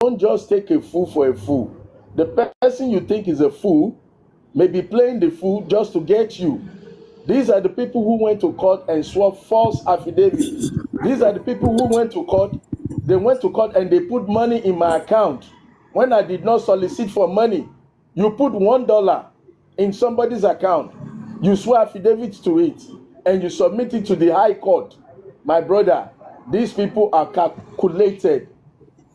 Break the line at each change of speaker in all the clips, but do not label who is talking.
don't just take a fool for a fool. The person you think is a fool may be playing the fool just to get you. These are the people who went to court and swore false affidavits. These are the people who went to court. They went to court and they put money in my account when I did not solicit for money. You put $1 in somebody's account, you swear affidavits to it, and you submit it to the high court. My brother, these people are calculated.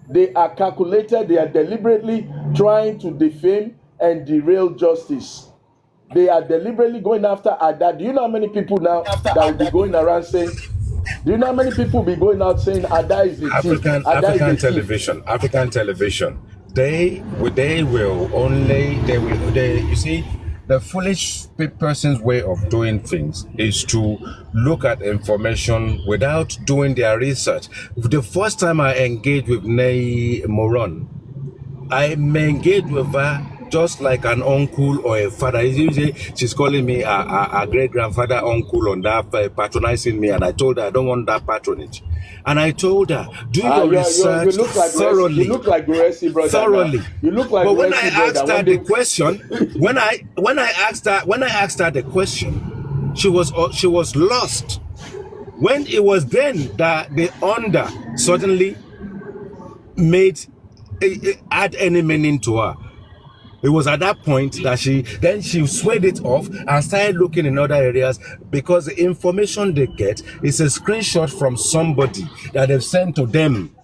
They are calculated. They are deliberately trying to defame and derail justice. They are deliberately going after Ada. Do you know how many people now that will be going around saying, do you know how many people will be going out saying Ada is the thief?
African television. They will only, you see, the foolish person's way of doing things is to look at information without doing their research. The first time I engaged with Nay Moron, I may engage with her just like an uncle or a father. Usually she's calling me a great-grandfather, uncle on that, patronizing me, and I told her I don't want that patronage. And I told her, do your research
you look like
thoroughly.
You look like Guresi, brother.
Thoroughly.
You look like.
But when I asked her the question, when I asked her the question, she was lost. When it was then that the under suddenly add any meaning to her. It was at that point that she swayed it off and started looking in other areas, because the information they get is a screenshot from somebody that they've sent to them,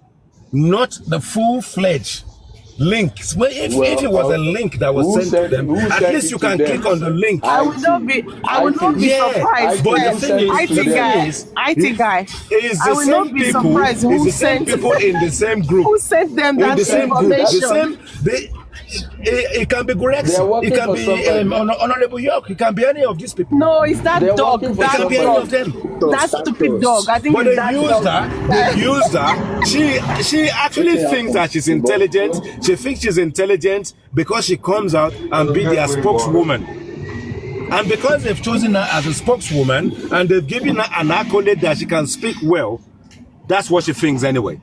not the full-fledged link. If it was a link that was sent to them, at least you can click on the link.
I would not be surprised.
But the thing is,
I think I will not be surprised
who sent people in the same group.
Who sent them that information?
It can be Gurex, it can be Honorable York, it can be any of these people.
No, it's that dog.
It can be any of them.
That stupid dog. I think.
But they used her. She actually thinks that she's intelligent. She thinks she's intelligent because she comes out and be their spokeswoman. And because they've chosen her as a spokeswoman and they've given her an accolade that she can speak well, that's what she thinks anyway.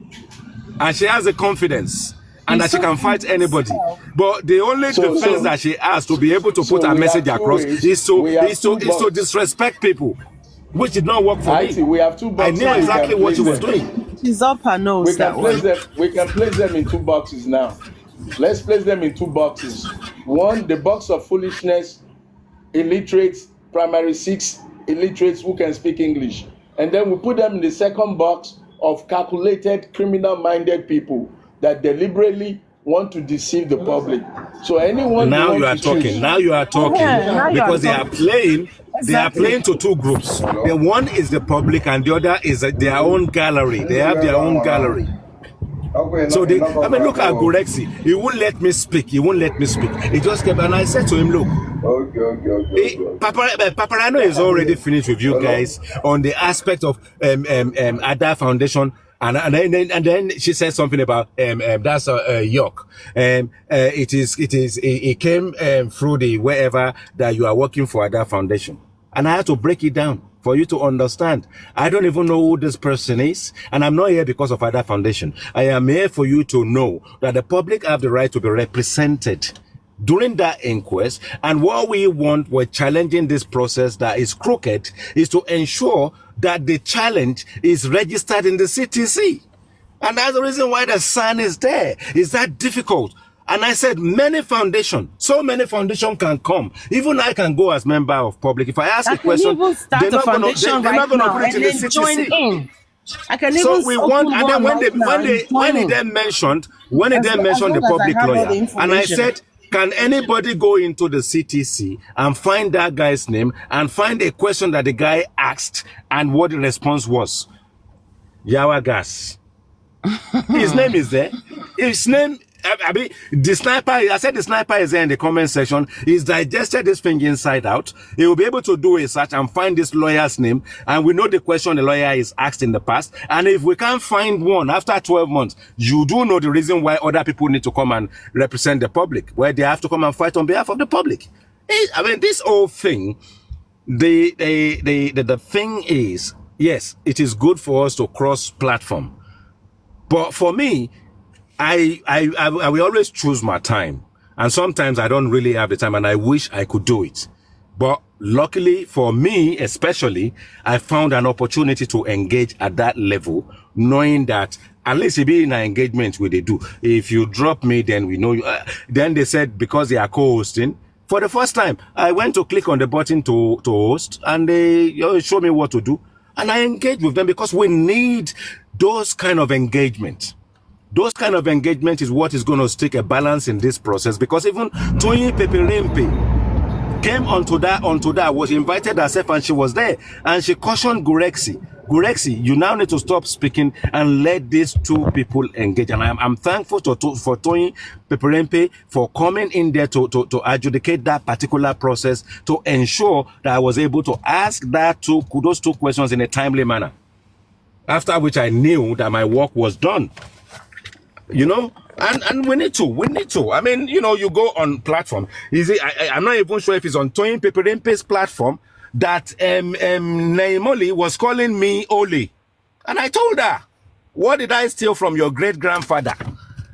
And she has the confidence. And that she can fight anybody. But the only defense that she has to be able to put her message across is to disrespect people, which did not work for me.
We have two boxes.
I knew exactly what she was doing.
She's up her nose.
We can place them in two boxes now. Let's place them in two boxes. One, the box of foolishness, illiterates, primary 6 illiterates who can speak English. And then we put them in the second box of calculated, criminal-minded people that deliberately want to deceive the public. So anyone
now you are talking because they are playing. They are playing to two groups. The one is the public and the other is their own gallery. They have their own gallery. So look at Gurexi. He won't let me speak. He just kept, and I said to him, look, Paparano is already finished with you guys on the aspect of Ada Foundation. And then she said something about that's York. It came through the wherever that you are working for at that foundation, and I had to break it down for you to understand. I don't even know who this person is, and I'm not here because of Ada Foundation. I am here for you to know that the public have the right to be represented during that inquest, and what we want, we're challenging this process that is crooked, is to ensure that the challenge is registered in the CTC. And that's the reason why the sign is there. It's that difficult. And I said many foundations, so many foundations can come. Even I can go as member of public. If I ask a question, they're not going to put it in the CTC.
I can even
so we want, and then when he then mentioned the public lawyer, and I said, can anybody go into the CTC and find that guy's name and find a question that the guy asked and what the response was? Yawa Gas. His name is there. His name, the sniper, I said the sniper is there in the comment section. He's digested this thing inside out. He will be able to do a search and find this lawyer's name. And we know the question the lawyer is asked in the past. And if we can't find one after 12 months, you do know the reason why other people need to come and represent the public, where they have to come and fight on behalf of the public. This whole thing, the thing is, yes, it is good for us to cross platform. But for me, I will always choose my time. And sometimes I don't really have the time and I wish I could do it. But luckily for me, especially, I found an opportunity to engage at that level, knowing that at least it be in an engagement where they do. If you drop me, then we know you. Then they said, because they are co-hosting, for the first time, I went to click on the button to host and they show me what to do. And I engage with them because we need those kind of engagement. Those kind of engagement is what is going to stick a balance in this process, because even Toyin Peperempe came onto that, was invited herself and she was there and she cautioned Gurexi, you now need to stop speaking and let these two people engage. And I'm thankful for Toyin Peperempe for coming in there to adjudicate that particular process, to ensure that I was able to ask those two questions in a timely manner. After which I knew that my work was done. You know, and we need to. I mean, you know, you go on platform. I'm not even sure if it's on Toyin Peperempe's platform that Naimoli was calling me Oli. And I told her, what did I steal from your great grandfather?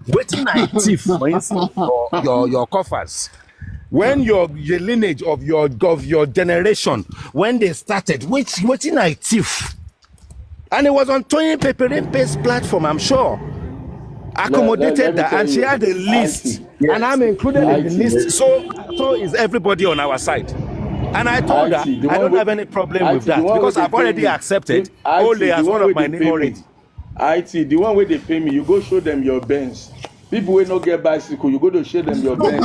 Waiting I thief, for instance, your coffers. When your lineage of your generation, when they started, waiting I thief. And it was on Toyin Peperempe's platform, I'm sure. Accommodated that, and she had a list, and I'm included in the list. So is everybody on our side. And I told her I don't have any problem with that because I've already accepted Ole as one of my name already.
IT, the one where they pay me, you go show them your Benz. People will not get bicycle, you go to show them your Benz.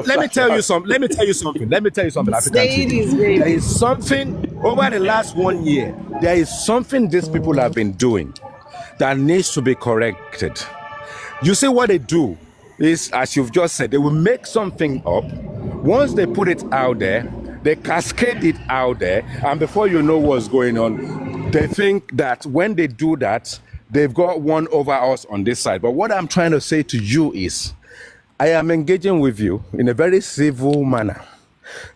Let me tell you something. African TV. There is something over the last 1 year. There is something these people have been doing that needs to be corrected. You see, what they do is, as you've just said, they will make something up. Once they put it out there, they cascade it out there, and before you know what's going on, they think that when they do that, they've got one over us on this side. But what I'm trying to say to you is, I am engaging with you in a very civil manner.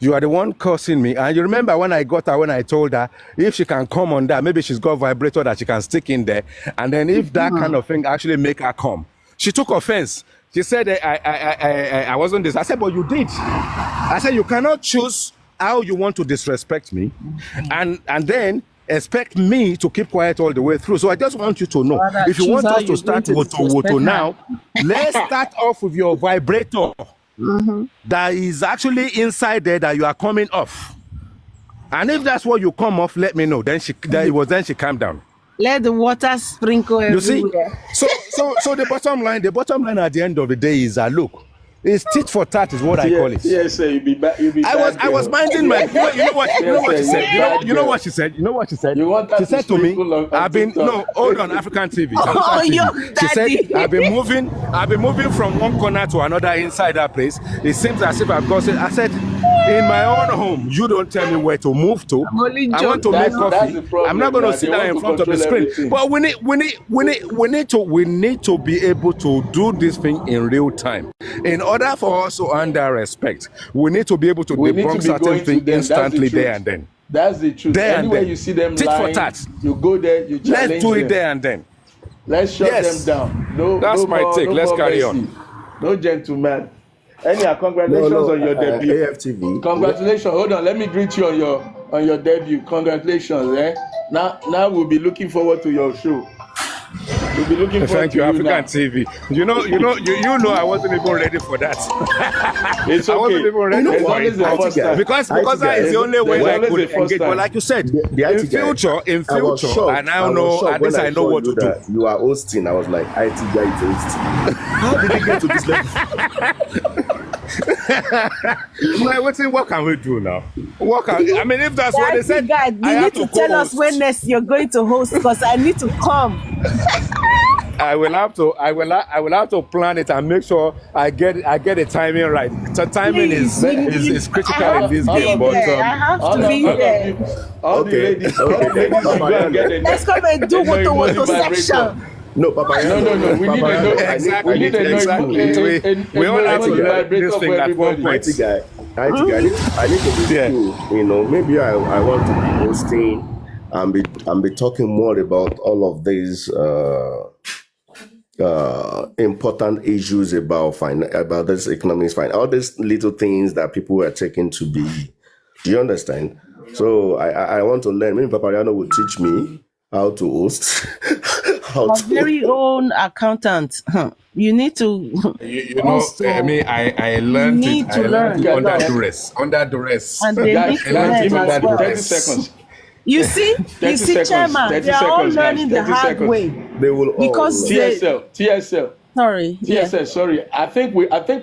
You are the one cursing me. And you remember when I got her, when I told her if she can come on that, maybe she's got a vibrator that she can stick in there. And then if that kind of thing actually make her come. She took offense. She said, I wasn't this. I said, but you did. I said, you cannot choose how you want to disrespect me. And then expect me to keep quiet all the way through. So I just want you to know, if you want us to start Woto now, let's start off with your vibrator. That is actually inside there that you are coming off, and if that's what you come off, let me know. Then she calmed down.
Let the water sprinkle everywhere.
You see, so the bottom line at the end of the day is look, it's tit for tat is what I call it.
Yes, sir,
I was minding my. You know what she said. You know what she said. You know what she said. She said to me, hold on, African TV. She said, I've been moving from one corner to another inside that place. It seems as if I've got it. I said, in my own home, you don't tell me where to move to. I want to make coffee. I'm not going to sit down in front of the screen. Everything. But we need to be able to do this thing in real time. In order for us to earn that respect, we need to be able to debunk certain things instantly there and then.
That's the truth. Anywhere you see them lying, you go there, you challenge
Let's do it
them.
there and then.
Let's shut them down.
That's my take. Let's carry on.
No gentleman. Anyhow, congratulations on your debut.
AFTV.
Congratulations. Hold on, let me greet you on your debut. Congratulations. Now we'll be looking forward to your show. We'll be looking forward
Thank
to
you, African
now.
TV. You know I wasn't even ready for that.
It's okay.
I wasn't even ready for it. Because that is the only way I could engage. But like you said, in future, and I know, at least I know what to do.
You are hosting. I was like, IT guy is hosting. How did you get to this level?
What can we do now? I mean, if that's what they said,
God, you need to tell us when next you're going to host, because I need to come.
I will have to plan it and make sure I get the timing right. So timing is critical in this game. But
I have to be there.
All the ladies will go and get it.
Let's come and do Woto section.
No, Papa.
No. We need to know exactly.
We all have to learn this thing at one point.
I need to be too. You know, maybe I want to be hosting and be talking more about all of these important issues about this economics, all these little things that people are taking to be. Do you understand? So I want to learn. Maybe Papariano will teach me how to host.
Our very own accountant. You need to
You know, I learned
need
it.
to
I learned
learn.
it under duress. Under duress.
And they need to learn
give me
as well.
30 seconds.
You see,
30
Chairman,
30
they are all
seconds, guys.
learning the
30
hard
seconds.
way
They will all
because they,
TSL.
sorry, yeah.
TSL, sorry. I think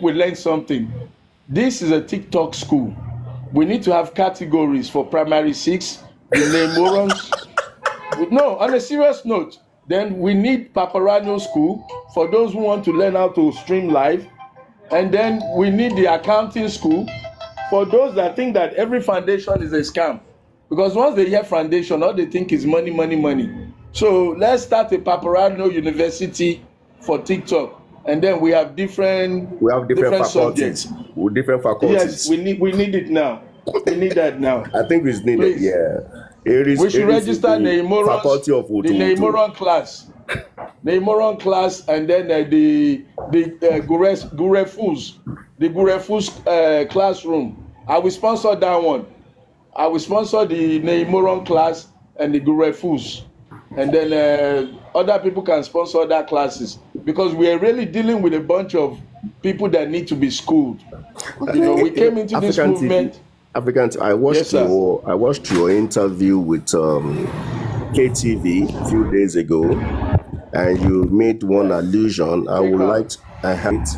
we learned something. This is a TikTok school. We need to have categories for primary 6. We name morons. No, on a serious note, then we need Paparano school for those who want to learn how to stream live. And then we need the accounting school for those that think that every foundation is a scam. Because once they hear foundation, all they think is money, money, money. So let's start a Paparano University for TikTok. And then we have different
faculties.
subjects.
With different faculties.
Yes, we need it now. We need that now.
I think it's needed.
Please.
Yeah.
We should register the
faculty of
the Neymoron class. Neymoron class, and then the Gurefus, classroom. I will sponsor that one. I will sponsor the Neymoron class and the Gurefus, and then other people can sponsor other classes, because we are really dealing with a bunch of people that need to be schooled. You know, we came into this movement.
African, I watched your interview with KTV a few days ago, and you made one allusion. I would like to hit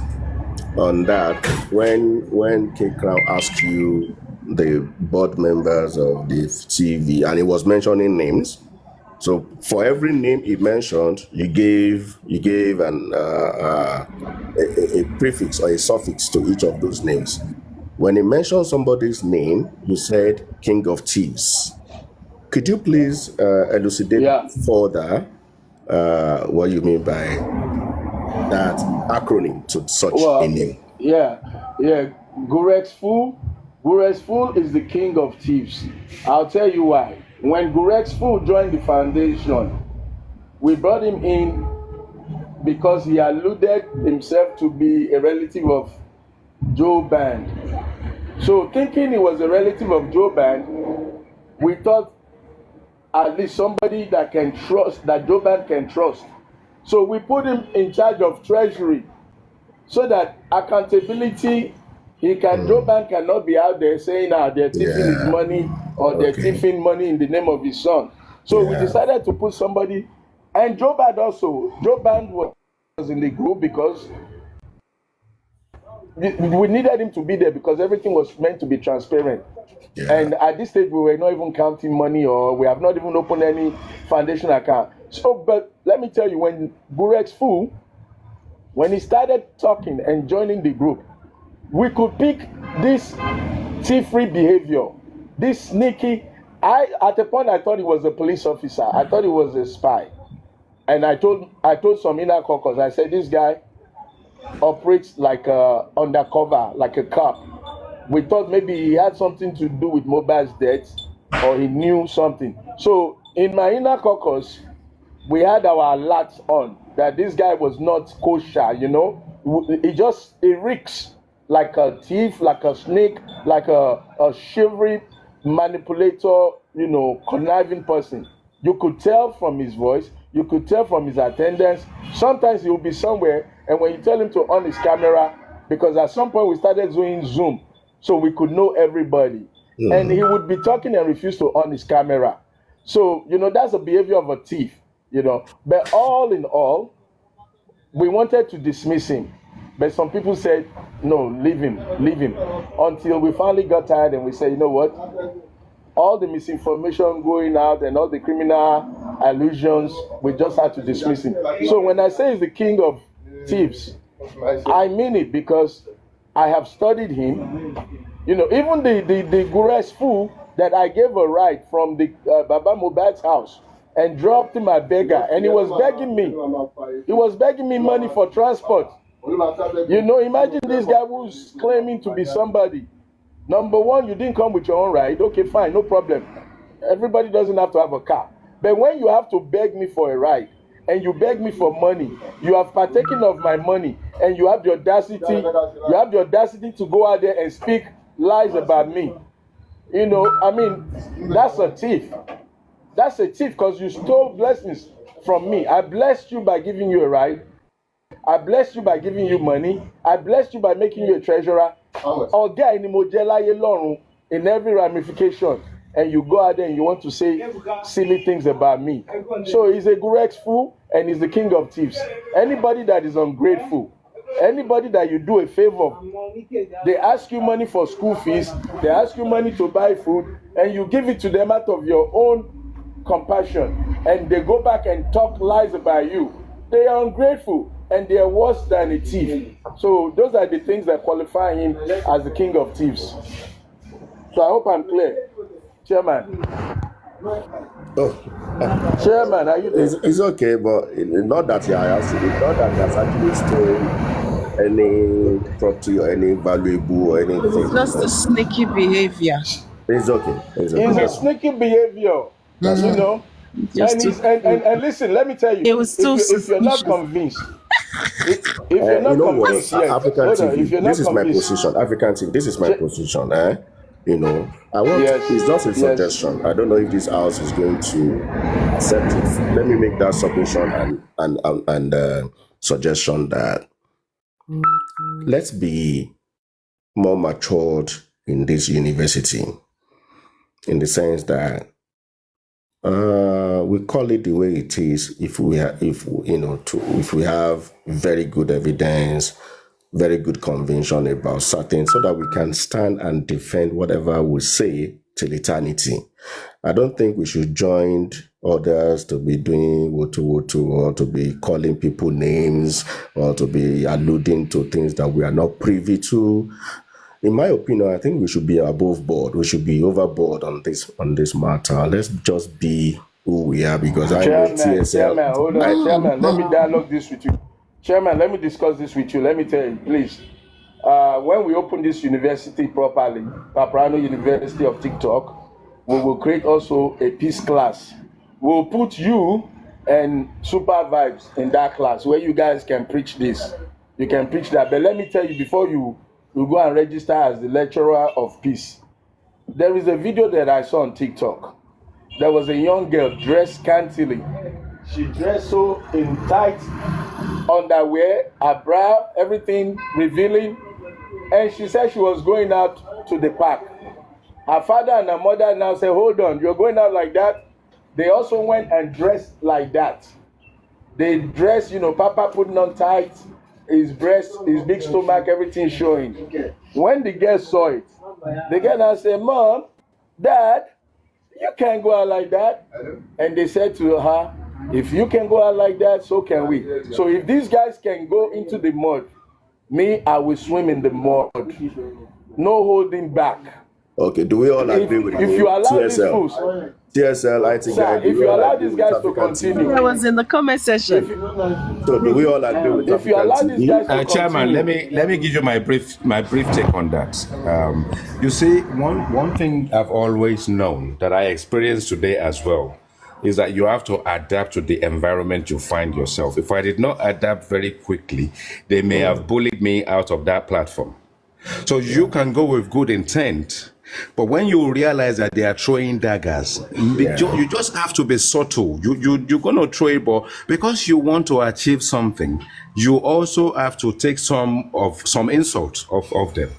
on that when K Crown asked you the board members of the TV, and he was mentioning names. So for every name he mentioned, you gave a prefix or a suffix to each of those names. When he mentioned somebody's name, you said King of Thieves. Could you please elucidate further what you mean by that acronym to such a name?
Gurex Fool is the King of Thieves. I'll tell you why. When Gurex Fool joined the foundation, we brought him in because he alluded himself to be a relative of Joe Band. So thinking he was a relative of Joe Band, we thought at least somebody that can trust, that Joe Band can trust. So we put him in charge of treasury so that accountability, Joe Band cannot be out there saying they're thieving his money or they're thieving money in the name of his son. So we decided to put somebody, and Joe Band was in the group because we needed him to be there because everything was meant to be transparent. And at this stage, we were not even counting money, or we have not even opened any foundation account. So, but let me tell you, when Gurex Fool, when he started talking and joining the group, we could pick this thief-free behavior, this sneaky. At a point, I thought he was a police officer. I thought he was a spy. And I told some inner caucus, I said, this guy operates like a undercover, like a cop. We thought maybe he had something to do with Mohbad's death, or he knew something. So in my inner caucus, we had our alerts on that this guy was not kosher, you know. He reeks like a thief, like a snake, like a chivalry manipulator, you know, conniving person. You could tell from his voice, you could tell from his attendance. Sometimes he will be somewhere, and when you tell him to on his camera, because at some point we started doing Zoom, so we could know everybody. And he would be talking and refuse to on his camera. So, you know, that's the behavior of a thief, you know. But all in all, we wanted to dismiss him. But some people said, no, leave him. Until we finally got tired and we said, you know what? All the misinformation going out and all the criminal allusions, we just had to dismiss him. So when I say he's the king of thieves, I mean it, because I have studied him. You know, even the Gurex Fool that I gave a ride from the Baba Mohbad's house and dropped him at beggar, and he was begging me. He was begging me money for transport. You know, imagine this guy who's claiming to be somebody. Number one, you didn't come with your own ride. Okay, fine, no problem. Everybody doesn't have to have a car. But when you have to beg me for a ride, and you beg me for money. You have partaken of my money, and you have the audacity to go out there and speak lies about me. You know, I mean, that's a thief. That's a thief because you stole blessings from me. I blessed you by giving you a ride. I blessed you by giving you money. I blessed you by making you a treasurer. Ọ̀gá ẹni mo jẹ́ láyé lọ́run in every ramification. And you go out there and you want to say silly things about me. So he's a great fool and he's the king of thieves. Anybody that is ungrateful, anybody that you do a favor, they ask you money for school fees, they ask you money to buy food, and you give it to them out of your own compassion, and they go back and talk lies about you. They are ungrateful and they are worse than a thief. So those are the things that qualify him as the king of thieves. So I hope I'm clear. Chairman. Chairman, are you there?
It's okay, but not that he has actually stolen any property or any valuable or anything.
It's just a sneaky behavior.
It's okay.
It's a sneaky behavior. You know? And listen, let me tell you, if you're not convinced, if you're not convinced,
African TV, this is my position. African TV, this is my position. You know, it's just a suggestion. I don't know if this house is going to accept it. Let me make that submission and suggestion that let's be more matured in this university, in the sense that we call it the way it is. If we have very good evidence, very good conviction about certain, so that we can stand and defend whatever we say till eternity. I don't think we should join others to be doing wotu or to be calling people names or to be alluding to things that we are not privy to. In my opinion, I think we should be above board. We should be overboard on this matter. Let's just be who we are, because I know TSL.
Chairman, hold on, Chairman, let me dialogue this with you. Chairman, let me discuss this with you. Let me tell you, please. When we open this university properly, Paprano University of TikTok, we will create also a peace class. We'll put you and Super Vibes in that class where you guys can preach this. You can preach that. But let me tell you, before you go and register as the lecturer of peace, there is a video that I saw on TikTok. There was a young girl dressed scantily. She dressed so in tight underwear, her bra, everything revealing, and she said she was going out to the park. Her father and her mother now say, hold on, you're going out like that? They also went and dressed like that. They dressed, Papa putting on tight, his breast, his big stomach, everything showing. When the girl saw it, the girl now said, Mom, Dad, you can't go out like that. And they said to her, if you can go out like that, so can we. So if these guys can go into the mud, me, I will swim in the mud. No holding back.
Okay, do we all agree with you?
If you allow these fools,
TSL, I think
sir, if you allow these guys to continue.
I was in the comment section.
So do we all agree with
if you allow these guys to
Chairman,
continue.
let me give you my brief take on that. You see, one thing I've always known that I experienced today as well is that you have to adapt to the environment you find yourself. If I did not adapt very quickly, they may have bullied me out of that platform. So you can go with good intent, but when you realize that they are throwing daggers, you just have to be subtle. You're going to throw it, but because you want to achieve something, you also have to take some insult of them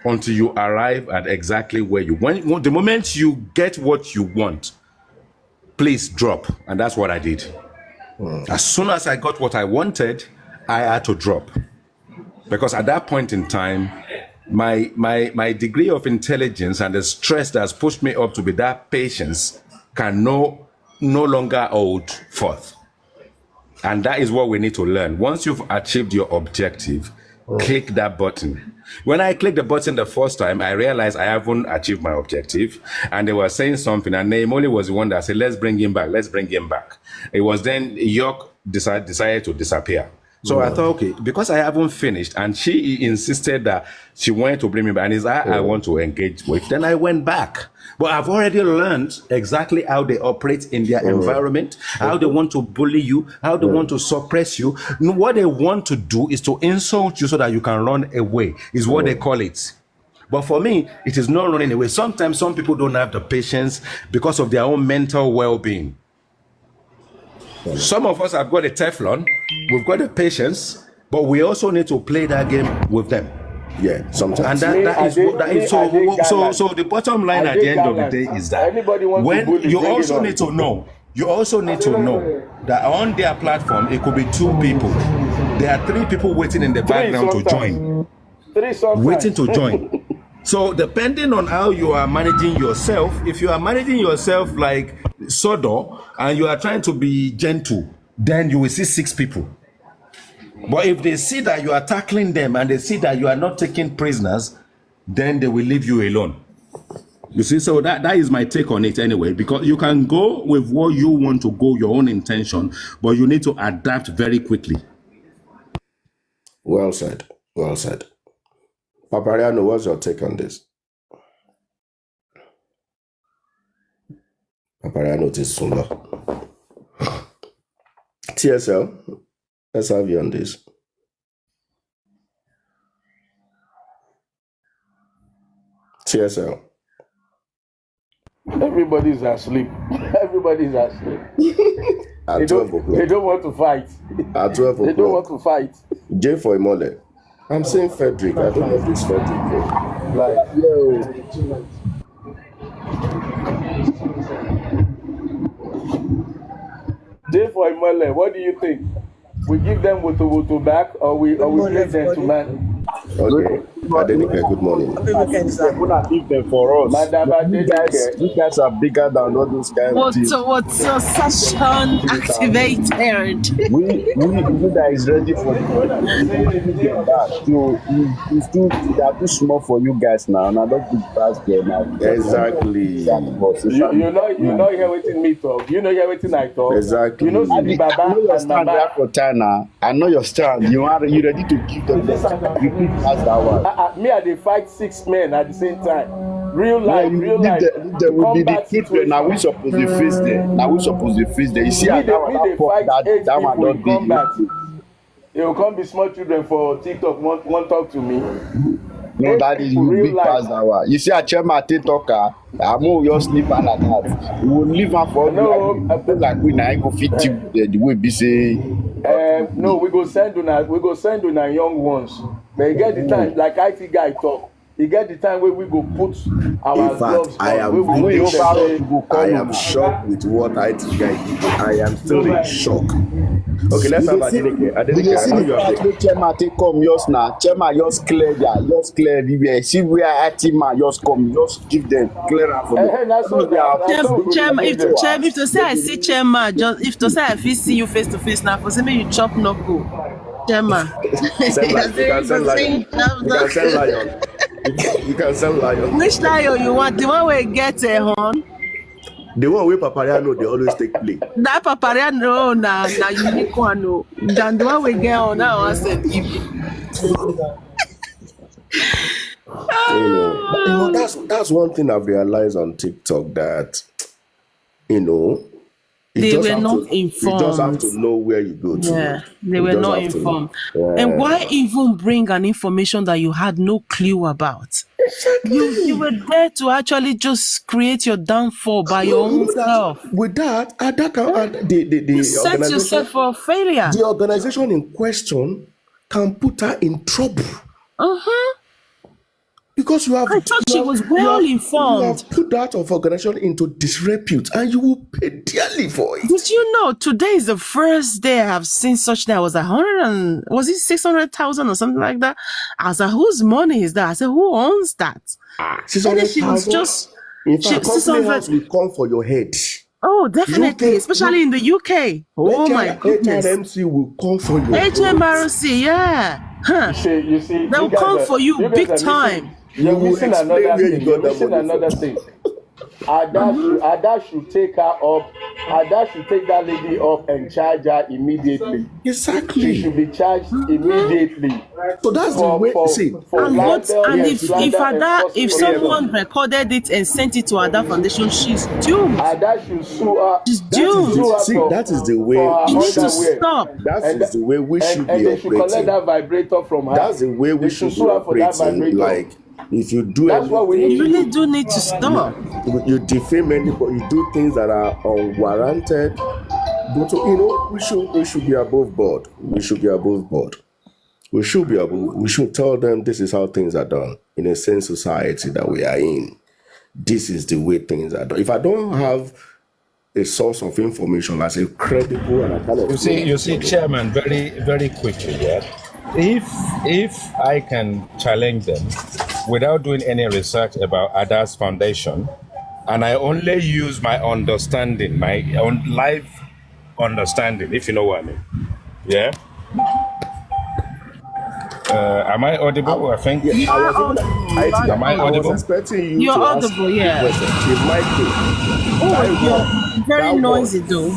until you arrive at exactly where you want. The moment you get what you want, please drop. And that's what I did. As soon as I got what I wanted, I had to drop. Because at that point in time, my degree of intelligence and the stress that's pushed me up to be that patience can no longer hold forth. And that is what we need to learn. Once you've achieved your objective, click that button. When I clicked the button the first time, I realized I haven't achieved my objective. And they were saying something, and Naimoli was the one that said, let's bring him back. It was then York decided to disappear. So I thought, okay, because I haven't finished, and she insisted that she wanted to bring me back, and it's I want to engage with. Then I went back. But I've already learned exactly how they operate in their environment, how they want to bully you, how they want to suppress you. What they want to do is to insult you so that you can run away, is what they call it. But for me, it is not running away. Sometimes some people don't have the patience because of their own mental well-being. Some of us have got a Teflon, we've got the patience, but we also need to play that game with them.
Yeah, sometimes.
And that is so the bottom line at the end of the day is that when you also need to know that on their platform it could be 2 people. There are 3 people waiting in the background to join. Waiting to join. So depending on how you are managing yourself, if you are managing yourself like Sodor and you are trying to be gentle, then you will see 6 people. But if they see that you are tackling them and they see that you are not taking prisoners, then they will leave you alone. You see, so that is my take on it anyway, because you can go with what you want to go, your own intention, but you need to adapt very quickly.
Well said. Well said. Papariano, what's your take on this? Papariano Tisula. TSL, let's have you on this. TSL.
Everybody's asleep. Everybody's asleep.
At 12 o'clock.
They don't want to fight.
At 12 o'clock.
They don't want to fight.
J for Imole. I'm saying Frederick. I don't know if it's Frederick. Like, yo.
J for Imole, what do you think? We give them Woto back or we play gentleman?
Okay. Adenike, good morning.
Leave them for us. You guys are bigger than all those kind of things.
What's your session activated?
We that is ready for the so they are too small for you guys now. And I don't think that's there now.
Exactly.
You know hear wetin me talk. You know hear wetin I talk.
Exactly.
You know see the Baba
I know your
and
stand
Mama.
for China. I know your stand. You ready to give them the that's that one.
Me I dey fight 6 men at the same time. Real life.
There will be the children. Now we supposed to face them. You see how that one don't
come back. It will come be small children for TikTok won't talk to me.
No, that is big pass that one. You see a chairman TikToker, I'm your sleeper like that. We will leave her for like we now go fit the way be say.
No, we go send on our young ones. But you get the time, like IT guy talk. You get the time where we go put our gloves on.
I am shocked with what IT guy did. I am still in shock. Okay, let's have Adenike.
Adenike, Chairman take come yours now. Chairman yours clear everywhere. See where IT man yours come, yours give them clear for them.
Chairman, if to say I see Chairman, if to say I see you face to face now, for say me you chop no go. Chairman.
You can send lion. You can send lion.
Which lion you want? The one where get a horn?
The one where Papariano, they always take play.
That Papariano na unique one no. Than the one we get on now I said give.
That's one thing I've realized on TikTok that
they were not informed.
You just have to know where you go to.
Yeah, they were not informed. And why even bring an information that you had no clue about?
Exactly.
You were there to actually just create your downfall by your own self.
With that, the
set yourself for failure.
The organization in question can put her in trouble. Because I
thought she was well informed.
You have put that of organization into disrepute and you will pay dearly for it.
Did you know today is the first day I have seen such that was 600,000 or something like that? I was like, whose money is that? I said, who owns that?
600,000. In fact, company house will come for your head.
Oh, definitely, especially in the UK. Oh my goodness.
HMRC will come for your head.
HMRC, yeah. Huh.
You see,
they'll come for you big time.
You're missing another thing. Ada should take her up Ada should take that lady up and charge her immediately.
Exactly.
She should be charged immediately.
So that's the way. See,
And what? And
yes,
if someone recorded it and sent it to Ada Foundation, she's doomed.
Ada should sue her.
She's doomed.
that is the way.
You need to stop.
That is the way we should be
and they should collect
operating.
that vibrator from her.
That's the way we should be operating. Like, if you do
That's what we need.
You really do need to stop.
you defame anybody, you do things that are unwarranted. But you know, we should be above board. We should be above board. We should tell them this is how things are done in a sane society that we are in. This is the way things are done. If I don't have a source of information as a credible and I kind of
you see, Chairman, very, very quickly, yeah. If I can challenge them without doing any research about Ada's foundation, and I only use my understanding, my own life understanding, if you know what I mean, yeah. Am I audible? I think.
Yeah,
Am I audible?
was expecting you
You're
to
audible, yeah.
It might be.
Oh, you're very noisy, though.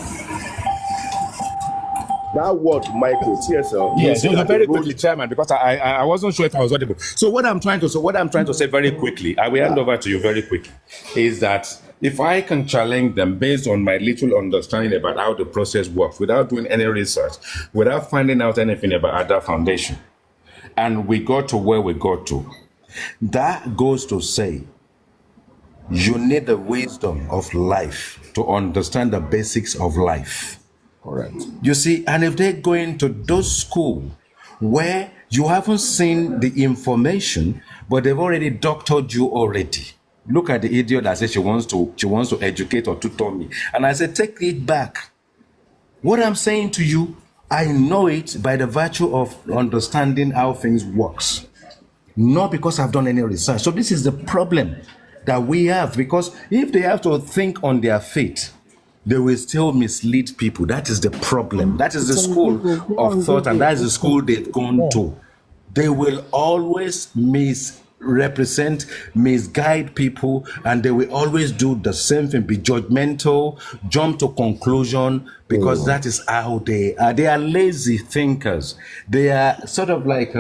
That word, Michael, TSL.
Yes, very quickly, Chairman, because I wasn't sure if I was audible. So what I'm trying to say very quickly, I will hand over to you very quickly, is that if I can challenge them based on my little understanding about how the process works, without doing any research, without finding out anything about Ada Foundation, and we got to where we got to, that goes to say you need the wisdom of life to understand the basics of life.
Correct.
You see, and if they go into those schools where you haven't seen the information, but they've already doctored you already. Look at the idiot that says she wants to educate or tutor me. And I said, take it back. What I'm saying to you, I know it by the virtue of understanding how things works. Not because I've done any research. So this is the problem that we have, because if they have to think on their feet, they will still mislead people. That is the problem. That is the school of thought, and that is the school they've gone to. They will always misrepresent, misguide people, and they will always do the same thing, be judgmental, jump to conclusion, because that is how they are. They are lazy thinkers. They are sort of like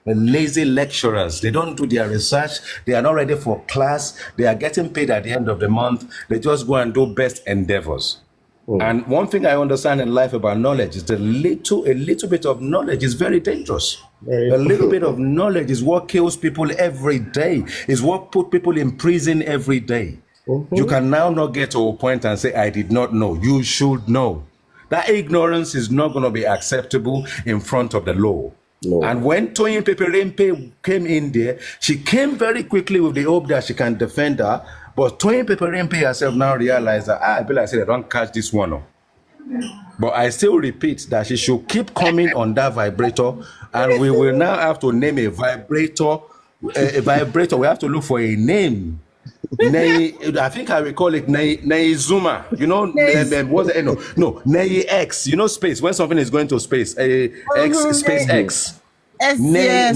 lazy lecturers. They don't do their research. They are not ready for class. They are getting paid at the end of the month. They just go and do best endeavors. And one thing I understand in life about knowledge is a little bit of knowledge is very dangerous. A little bit of knowledge is what kills people every day, is what put people in prison every day. You can now not get to a point and say, I did not know. You should know. That ignorance is not going to be acceptable in front of the law. No. And when Toyin Peperempe came in there, she came very quickly with the hope that she can defend her. But Toyin Peperempe herself now realized that, I feel like I said, I don't catch this one up. But I still repeat that she should keep coming on that vibrator, and we will now have to name a vibrator. A vibrator, we have to look for a name. I think I will call it Nei Zuma. You know, Nei X. You know, space. When something is going to space, space X. Nei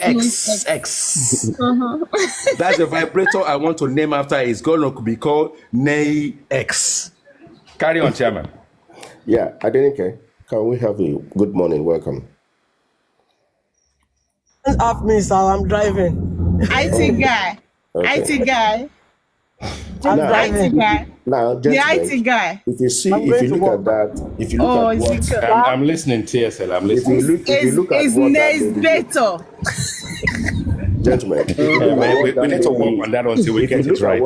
X. That's the vibrator I want to name after. It's going to be called Nei X. Carry on, Chairman.
Yeah, I didn't care. Can we have a good morning? Welcome.
Off me, so I'm driving.
IT guy.
Okay.
IT guy.
IT
guy.
Now,
the IT guy.
If you look at that, if you look at what
I'm listening, TSL. I'm listening.
if you look at what
better.
Gentlemen,
we need to work on that until we get it right.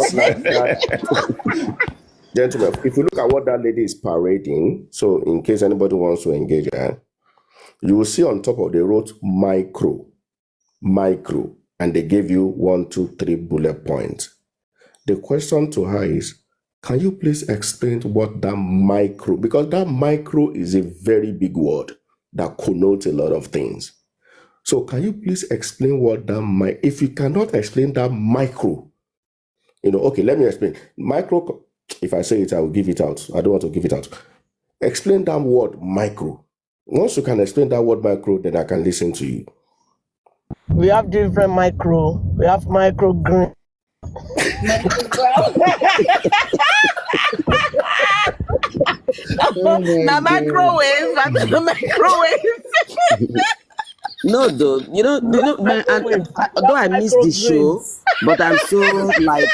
Gentlemen, if you look at what that lady is parading, so in case anybody wants to engage her, you will see on top of they wrote micro, and they gave you 1, 2, 3 bullet points. The question to her is, can you please explain what that micro, because that micro is a very big word that connotes a lot of things. So can you please explain what that if you cannot explain that micro, okay, let me explain. Micro, if I say it, I will give it out. I don't want to give it out. Explain that word micro. Once you can explain that word micro, then I can listen to you.
We have different micro. We have micro green.
Oh my
Na
God.
microwave, the microwave.
No, though,
Microwave.
though I missed the show,
Microgreens.
but I'm so like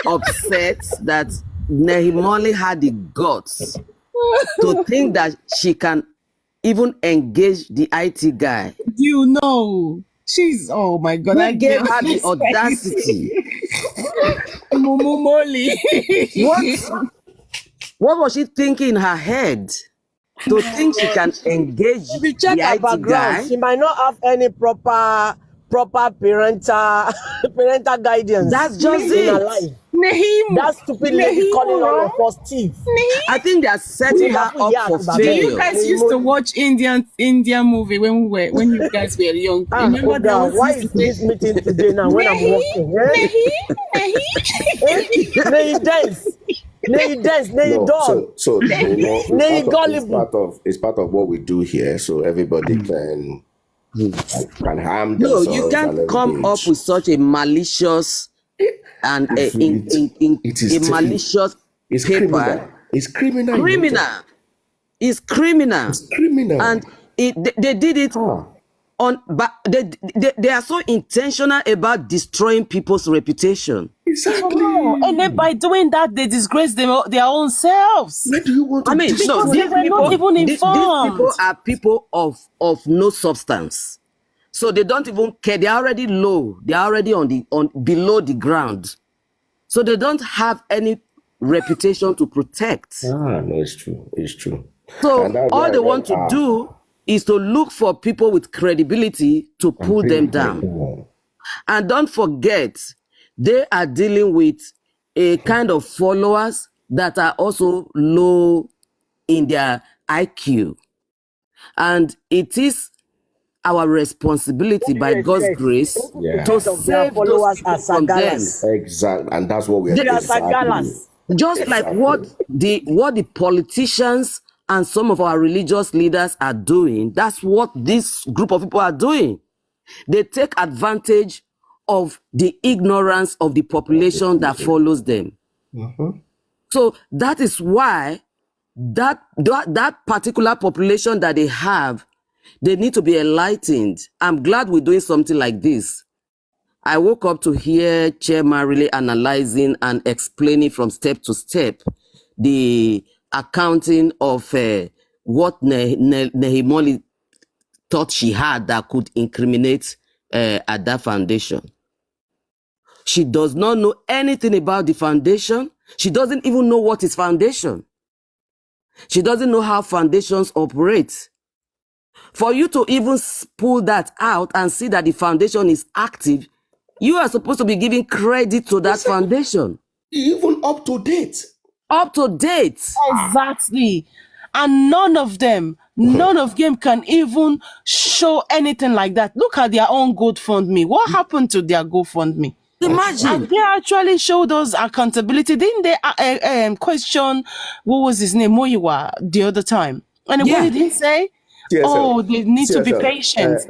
upset that Nehimoli had the guts to think that she can even engage the IT guy.
You know, she's, oh my God,
Who
I
gave
girl,
her the
she's
audacity?
Mumu Molly.
What was she thinking in her head to think she can engage
If you check
the
her
IT
background,
guy?
she might not have any proper parental parental guidance
That's just
in her
it.
life.
Nahimu.
That stupid lady calling all of us thieves.
I think they are setting her up for
Do you
failure.
guys used to watch Indian movie when you guys were young? Remember that
God,
one
why
used
is
to say,
this meeting today now when I'm walking? Nay dance, nay dance, nay
No,
dog,
so
nay
it's
gullible.
part of what we do here, so everybody can harm
No,
themselves
you
a
can't
little
come up
bit.
with such a malicious and
It is
a malicious
it's
paper.
criminal. It's criminal. in nature.
Criminal. It's criminal.
It's criminal.
And they did it on, but they are so intentional about destroying people's reputation.
Exactly.
and then by doing that, they disgrace their own selves.
Where do you want to
I mean, no,
Because they were not even
these people
informed.
are people of no substance. So they don't even care. They're already low. They're already on below the ground. So they don't have any reputation to protect.
No, it's true. It's true.
So
And that's
all
why
they want to do is to look for people with credibility to pull them down. And don't forget, they are dealing with a kind of followers that are also low in their IQ. And it is our responsibility by God's grace to save those people from them.
Exactly. And that's what we are
They
doing.
are sagalas.
Just like what the politicians and some of our religious leaders are doing, that's what this group of people are doing. They take advantage of the ignorance of the population that follows them. So that is why that particular population that they have, they need to be enlightened. I'm glad we're doing something like this. I woke up to hear Chairman really analyzing and explaining from step to step the accounting of what Nehimoli thought she had that could incriminate at that foundation. She does not know anything about the foundation. She doesn't even know what is foundation. She doesn't know how foundations operate. For you to even pull that out and see that the foundation is active, you are supposed to be giving credit to that foundation.
Even up to date.
Up to date.
Exactly. And none of them can even show anything like that. Look at their own GoFundMe. What happened to their GoFundMe?
Imagine.
And they actually showed us accountability. Didn't they question, what was his name, Moyiwa, the other time? And what did he say?
TSL.
They need to be
TSL.
patient.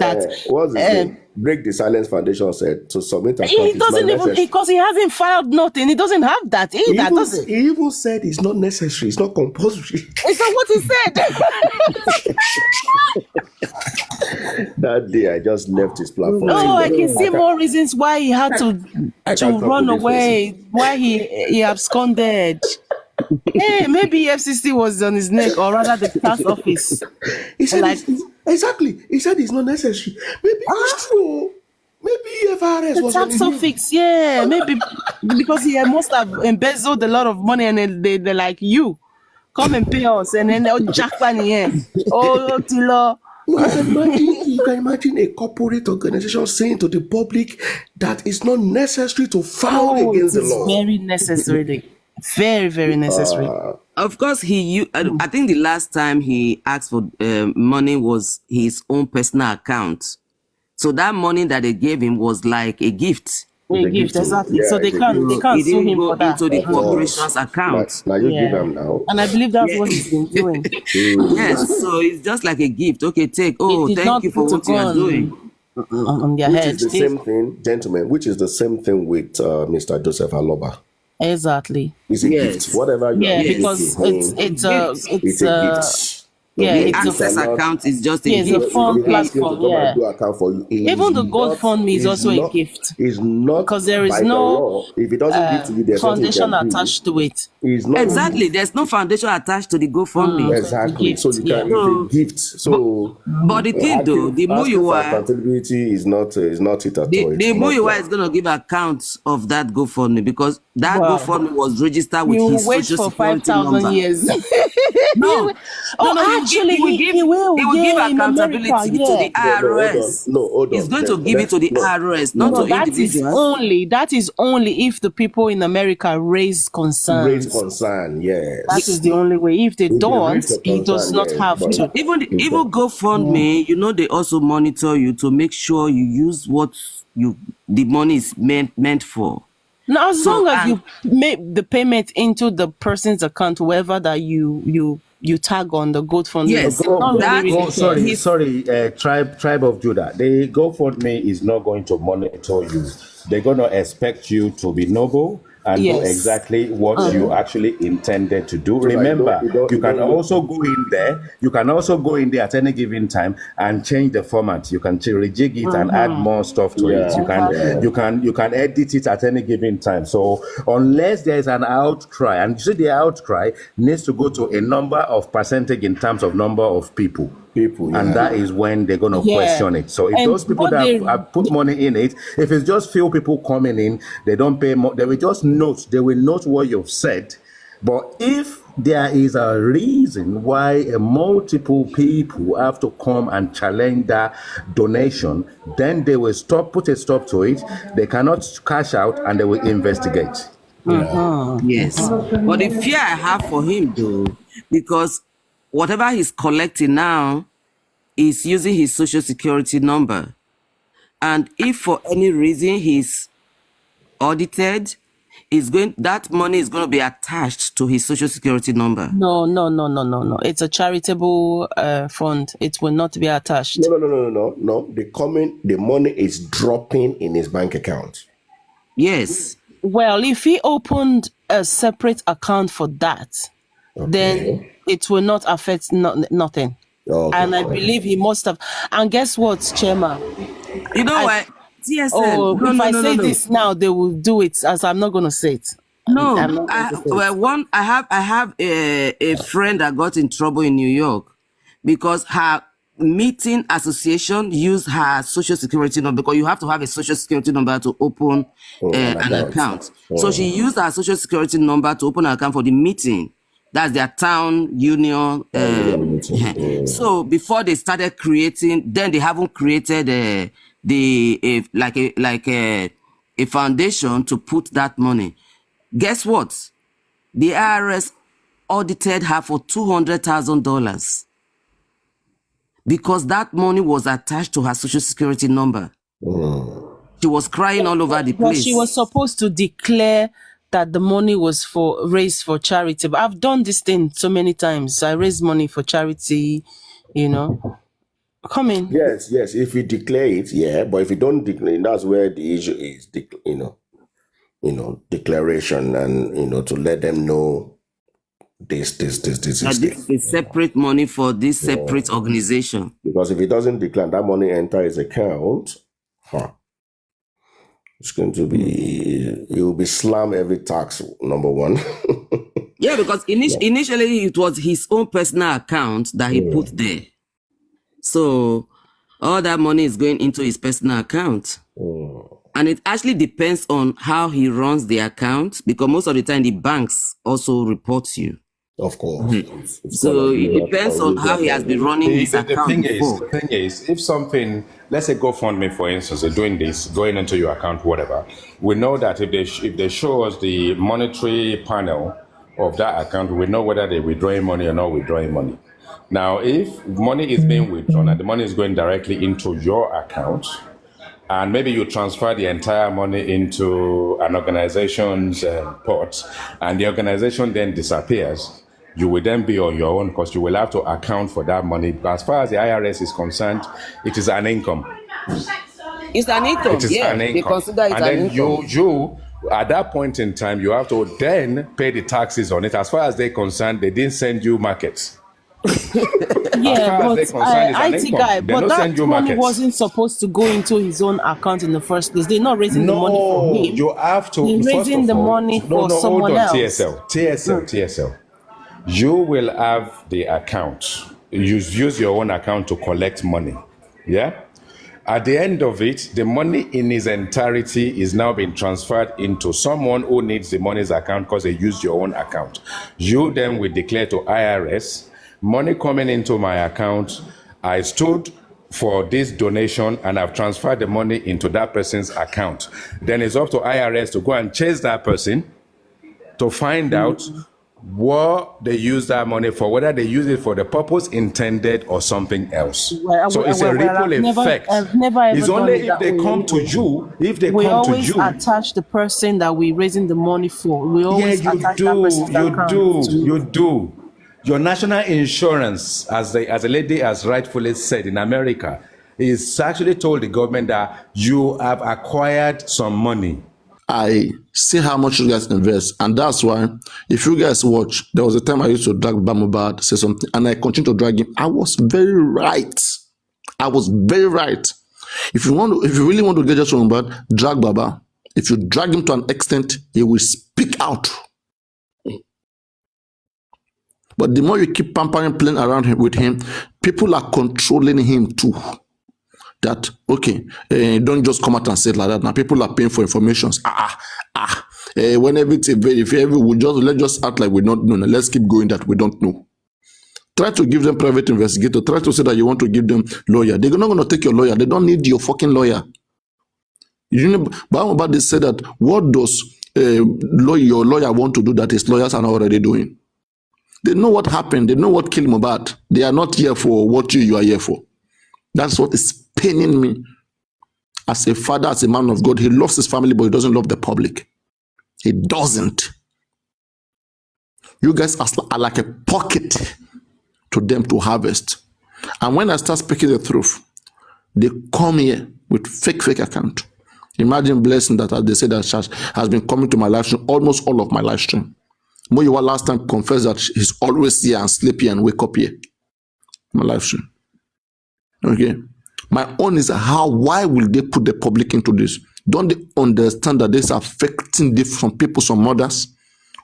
What's his name? Break the Silence Foundation said to submit a
He doesn't even, because he hasn't filed nothing. He doesn't have that either, does it?
He even said it's not necessary. It's not compulsory.
Is that what he said?
That day, I just left his platform.
Oh, I can see more reasons why he had to run away, why he absconded. Hey, maybe FCC was on his neck, or rather the tax office.
He said exactly. He said it's not necessary. Maybe it's true. Maybe FRS
The
was
tax office, yeah, maybe because he must have embezzled a lot of money, and they're like, you come and pay us, and then they'll jack money here. Oh, Tilo.
You can imagine a corporate organization saying to the public that it's not necessary to file against the law.
Very necessary. Very, very necessary.
Of course, I think the last time he asked for money was his own personal account. So that money that they gave him was like a gift.
A gift, exactly. Yeah, so they can't sue him for that.
Into the corporation's account.
Now you give them now.
And I believe that's what he's been doing.
Yes, so it's just like a gift. Okay, take. Oh, thank you for what you are doing.
On their
Which
head.
is the same thing, gentlemen, which is the same thing with Mr. Joseph Aloba.
Exactly.
It's a gift.
Yes.
Whatever you
Yeah,
are giving
because
to him,
it's
Gift.
it's a gift.
yeah,
The
Okay,
it's
you
a
access
cannot.
account is just a
yeah, it's a
gift.
If
fun
you ask him to
platform.
come and
Yeah,
do account for you,
even the GoFundMe is also a gift
is not
because there is
by the
no
law. If he doesn't give to you, there's nothing you
foundation
can do.
attached to it.
It's not a
Exactly.
gift.
There's no foundation attached to the GoFundMe.
So it's a
Exactly. So
gift.
you
Yeah.
can. It's a
So,
gift.
but,
So
but the thing though,
asking for accountability is not it at all.
the
It's not.
Muyiwa is going to give accounts of that GoFundMe because that
Wow.
GoFundMe was registered with
He will
his
wait
social
for
security
5,000
number.
years.
No,
Oh, actually, he will.
he will give
Yeah, in America.
accountability to
Yeah.
the
No, hold on.
IRS.
No, hold
He's
on.
going to give it to the IRS, not
No,
to individuals.
that is only if the people in America raise
Raise
concerns.
concern. Yes.
That is the only way. If they
If they
don't,
raise a
he does
concern,
not
yes,
have
but
to.
Even GoFundMe, you know, they also monitor you to make sure you use what the money is meant for.
Now, as
So,
long as
and
you make the payment into the person's account, whoever that you tag on the GoFundMe,
yes,
they don't
that
really care.
Sorry, tribe of Judah. The GoFundMe is not going to monitor you. They're going to expect you to be noble and do
Yes.
exactly what you actually intended to do.
So that
Remember,
you
can
don't
also go in there. You can also go in there at any given time and change the format. You can rejig it and add more stuff to it. You can edit it at any given time. So unless there is an outcry, and you see the outcry needs to go to a number of percentage in terms of number of people. And that is when they're going to question it. So if
And
those people
what
that
they-
have put money in it, if it's just few people coming in, they don't pay more, they will just note, what you've said. But if there is a reason why multiple people have to come and challenge that donation, then they will put a stop to it. They cannot cash out and they will investigate.
Yes. But the fear I have for him though, because whatever he's collecting now is using his social security number. And if for any reason he's audited, that money is going to be attached to his social security number.
No. It's a charitable fund. It will not be attached.
No. The money is dropping in his bank account.
Yes.
Well, if he opened a separate account for that, then it will not affect nothing. And I believe he must have. And guess what, Chairman?
You know what? TSN.
Oh, if I say this now, they will do it. As I'm not going to say it.
No,
I'm not going to say it.
I have a friend that got in trouble in New York because her meeting association used her social security number, because you have to have a social security number to open an account. So she used her social security number to open an account for the meeting. That's their town union. So before they started creating, then they haven't created a foundation to put that money. Guess what? The IRS audited her for $200,000 because that money was attached to her social security number. She was crying all over the place.
But she was supposed to declare that the money was raised for charity. But I've done this thing so many times. I raise money for charity, Come in.
Yes. If you declare it, yeah. But if you don't declare, that's where the issue is. Declaration and to let them know this is
a separate money for this separate organization.
Because if he doesn't declare, that money enter his account, it's going to be, he will be slammed every tax, number one.
Yeah, because initially it was his own personal account that he put there. So all that money is going into his personal account. And it actually depends on how he runs the account, because most of the time the banks also report you.
Of course.
So it depends on how he has been running his account before.
The thing is, if something, let's say GoFundMe, for instance, are doing this, going into your account, whatever, we know that if they show us the monetary panel of that account, we know whether they're withdrawing money or not withdrawing money. Now, if money is being withdrawn and the money is going directly into your account, and maybe you transfer the entire money into an organization's pot, and the organization then disappears, you will then be on your own, because you will have to account for that money. But as far as the IRS is concerned, it is an income.
It's an income.
It is
yeah,
an income.
they consider it
and
an
then
income.
you
at that point in time, you have to then pay the taxes on it. As far as they're concerned, they didn't send you markets.
Yeah, but IT guy,
They
but
don't
that
send you
money
markets.
wasn't supposed to go into his own account in the first place. They're not raising the money for
No,
him.
you have to.
They're
First
raising
of
the
all,
money
no,
for
hold
someone
on,
else.
TSL. You will have the account. You use your own account to collect money. Yeah. At the end of it, the money in its entirety is now being transferred into someone who needs the money's account because they used your own account. You then will declare to IRS, money coming into my account, I stood for this donation and I've transferred the money into that person's account. Then it's up to IRS to go and chase that person to find out what they use that money for, whether they use it for the purpose intended or something else. So it's a ripple effect.
I've never ever
It's
done
only
it
if
that
they
way
come to
anyway.
you, if they
We
come to
always
you.
attach the person that we're raising the money for. We always attach that person's account.
You do. Your national insurance, as the lady has rightfully said in America, is actually told the government that you have acquired some money.
I see how much you guys invest, and that's why if you guys watch, there was a time I used to drag Mohbad, say something, and I continue to drag him. I was very right. If you really want to get just Mohbad, drag Baba. If you drag him to an extent, he will speak out. But the more you keep pampering, playing around with him, people are controlling him too. That, okay, don't just come out and say it like that. Now people are paying for information. When everything, let's just act like we don't know. Let's keep going that we don't know. Try to give them private investigator. Try to say that you want to give them lawyer. They're not going to take your lawyer. They don't need your fucking lawyer. You know, but they said that what does your lawyer want to do that his lawyers are not already doing? They know what happened. They know what killed Mohbad. They are not here for what you are here for. That's what is paining me. As a father, as a man of God, he loves his family, but he doesn't love the public. He doesn't. You guys are like a pocket to them to harvest. And when I start speaking the truth, they come here with fake account. Imagine Blessing that, as they say, that has been coming to my live stream, almost all of my live stream. Moyiwa last time confessed that he's always here and sleepy and wake up here. My live stream. Okay. My own is why will they put the public into this? Don't they understand that this is affecting some people, some mothers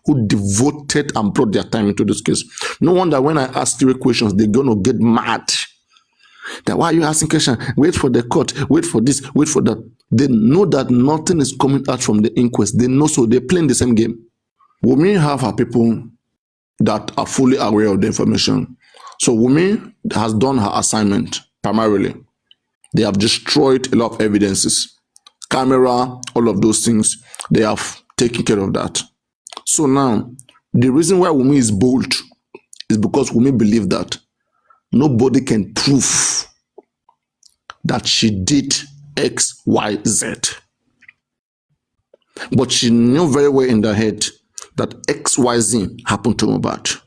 who devoted and brought their time into this case? No wonder when I ask 3 questions, they're going to get mad. That why are you asking questions? Wait for the court, wait for this, wait for that. They know that nothing is coming out from the inquest. They know, so they're playing the same game. Wunmi have her people that are fully aware of the information. So Wunmi has done her assignment primarily. They have destroyed a lot of evidences. Camera, all of those things, they have taken care of that. So now, the reason why Wunmi is bold is because Wunmi believes that nobody can prove that she did X, Y, Z. But she knew very well in her head that X, Y, Z happened to Mohbad.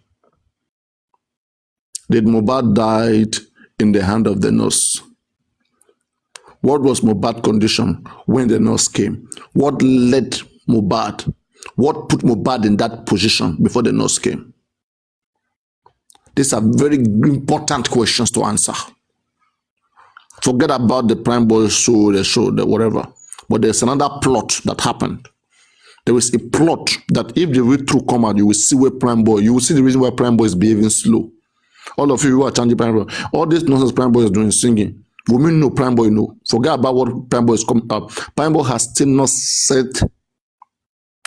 Did Mohbad died in the hand of the nurse? What was Mohbad's condition when the nurse came? What led Mohbad? What put Mohbad in that position before the nurse came? These are very important questions to answer. Forget about the Prime Boy show, the whatever. But there's another plot that happened. There is a plot that if the real truth come out, you will see where Prime Boy, you will see the reason why Prime Boy is behaving slow. All of you who are chanting Prime Boy, all this nonsense Prime Boy is doing, singing. Women know, Prime Boy know. Forget about what Prime Boy is coming up. Prime Boy has still not said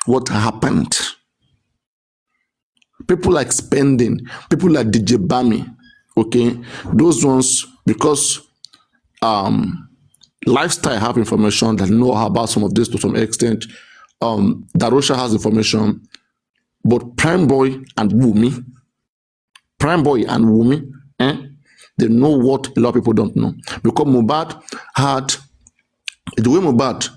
what happened. People like Spending, people like DJ Bami, okay, those ones, because Lifestyle have information that know about some of this to some extent. Darosha has information, but Prime Boy and Wunmi, they know what a lot of people don't know. Because Mohbad had, the way Mohbad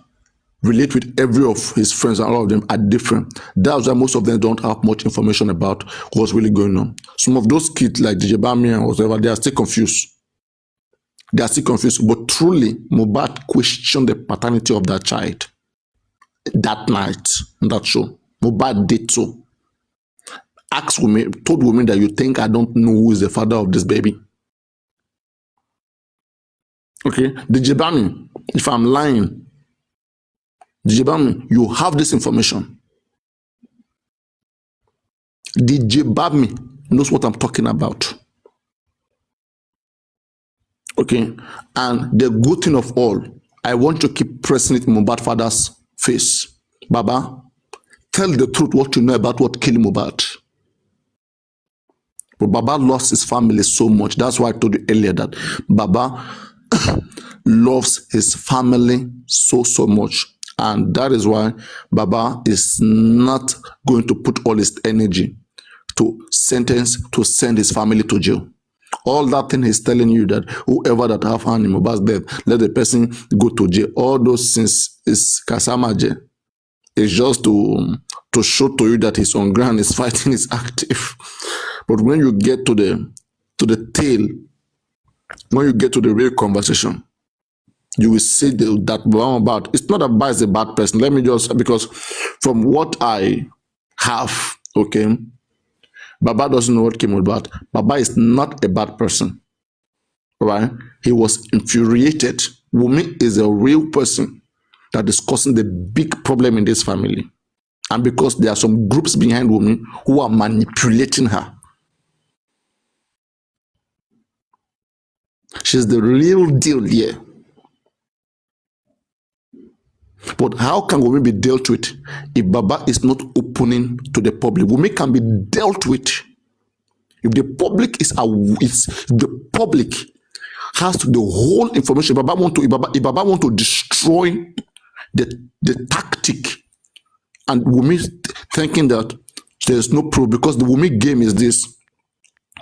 relate with every of his friends and all of them are different. That's why most of them don't have much information about what's really going on. Some of those kids like DJ Bami and whatever, they are still confused. But truly, Mohbad questioned the paternity of that child. that night on that show. Mohbad did so. Asked women, told women that you think I don't know who is the father of this baby. Okay, DJ Bami, if I'm lying, DJ Bami, you have this information. DJ Bami knows what I'm talking about. Okay, and the good thing of all, I want to keep pressing it in Mohbad father's face. Baba, tell the truth what you know about what killed Mohbad. But Baba lost his family so much. That's why I told you earlier that Baba loves his family so much. And that is why Baba is not going to put all his energy to send his family to jail. All that thing he's telling you that whoever that have hand in Mohbad's death, let the person go to jail. All those things is Kasamaje. It's just to show to you that he's on ground, he's fighting, is active. But when you get to the tail, when you get to the real conversation, you will see that Mohbad, it's not about is a bad person. Let me just, because from what I have, okay, Baba doesn't know what came with Baba. Baba is not a bad person, right? He was infuriated. Wumi is a real person that is causing the big problem in this family. And because there are some groups behind Wumi who are manipulating her. She's the real deal here. But how can Wumi be dealt with if Baba is not opening to the public? Wumi can be dealt with if the public if the public has the whole information. If Baba want to destroy the tactic, and Wumi thinking that there's no proof, because the Wumi game is this.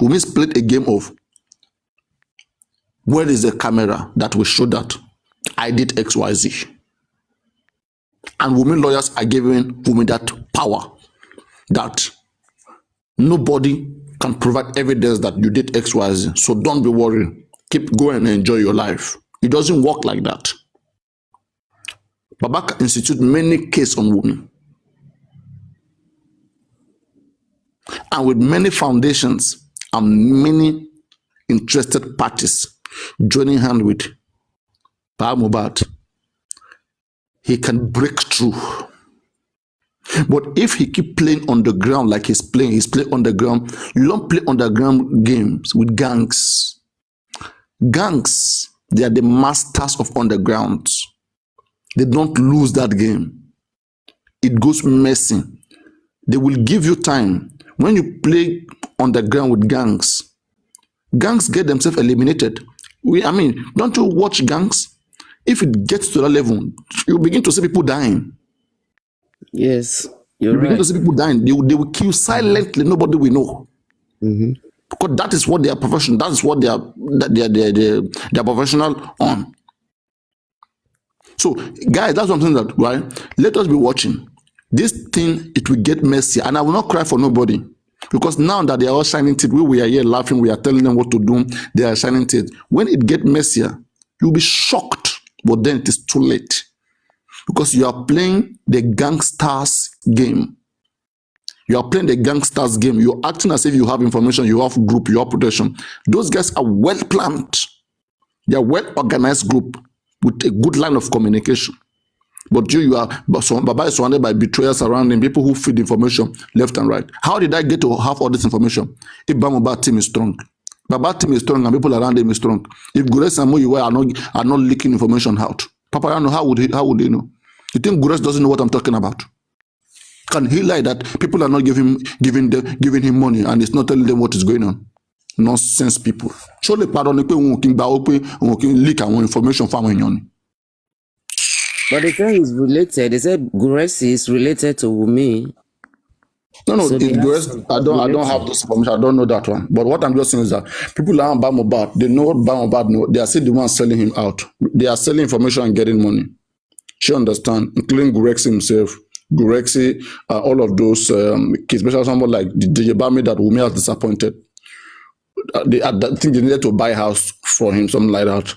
Wumi's played a game of where is the camera that will show that I did XYZ. And Wumi lawyers are giving Wumi that power that nobody can provide evidence that you did XYZ. So don't be worried. Keep going and enjoy your life. It doesn't work like that. Baba can institute many cases on Wumi. And with many foundations and many interested parties joining hand with Mohbad, he can break through. But if he keep playing on the ground like he's playing on the ground. You don't play underground games with gangs. Gangs, they are the masters of underground. They don't lose that game. It goes messy. They will give you time. When you play on the ground with gangs get themselves eliminated. Don't you watch gangs? If it gets to that level, you begin to see people dying.
Yes,
you begin to see people dying. They will kill silently. Nobody will know. Mm-hmm. Because that is what their profession. That is what they are professional on. So, guys, that's something that, right? Let us be watching. This thing, it will get messy, and I will not cry for nobody. Because now that they are all shining teeth, we are here laughing, we are telling them what to do, they are shining teeth. When it gets messier, you'll be shocked. But then it is too late, because you are playing the gangsters game. You are playing the gangsters game. You're acting as if you have information, you have group, you have protection. Those guys are well planned. They are well organized group with a good line of communication. But Baba is surrounded by betrayers around him, people who feed information left and right. How did I get to have all this information? If Baba team is strong. Baba team is strong and people around him is strong. If Gures and Moyiwe are not leaking information out, Papa Yano, how would they know? You think Gures doesn't know what I'm talking about? Can he lie that people are not giving him money and he's not telling them what is going on? Nonsense people. Surely pardon leak our information from when.
But they say he's related. They said Guresi is related to Wumi.
No, so I don't have this information. I don't know that one. But what I'm just saying is that people around Mohbad, they know what Mohbad know. They are still the ones selling him out. They are selling information and getting money. She understand, including Gurexi himself, all of those kids, especially someone like the DJ Bami that Wumi has disappointed. I think they needed to buy a house for him, something like that.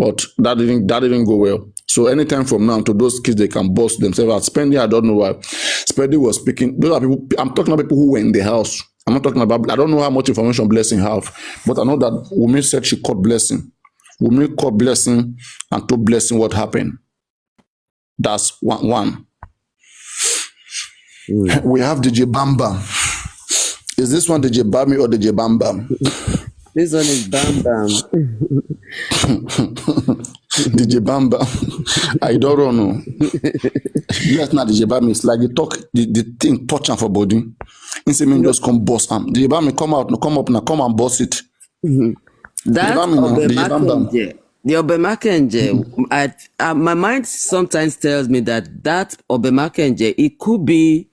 But that didn't go well. So anytime from now to those kids, they can boast themselves out. Spendy, I don't know why. Spendy was speaking. Those are people. I'm talking about people who were in the house. I'm not talking about. I don't know how much information Blessing have, but I know that Wunmi said she caught Blessing. Wunmi caught Blessing and told Blessing what happened. That's one. We have DJ Bam Bam. Is this one DJ Bami or DJ Bam Bam?
This one is Bam Bam.
DJ Bam Bam. I don't know. Yes, not DJ Bam. It's like the thing touch him for body. Instead, just come boss him. DJ Bam, come up now, come and boss it.
That's the Obemakenje. My mind sometimes tells me that Obemakenje, it could be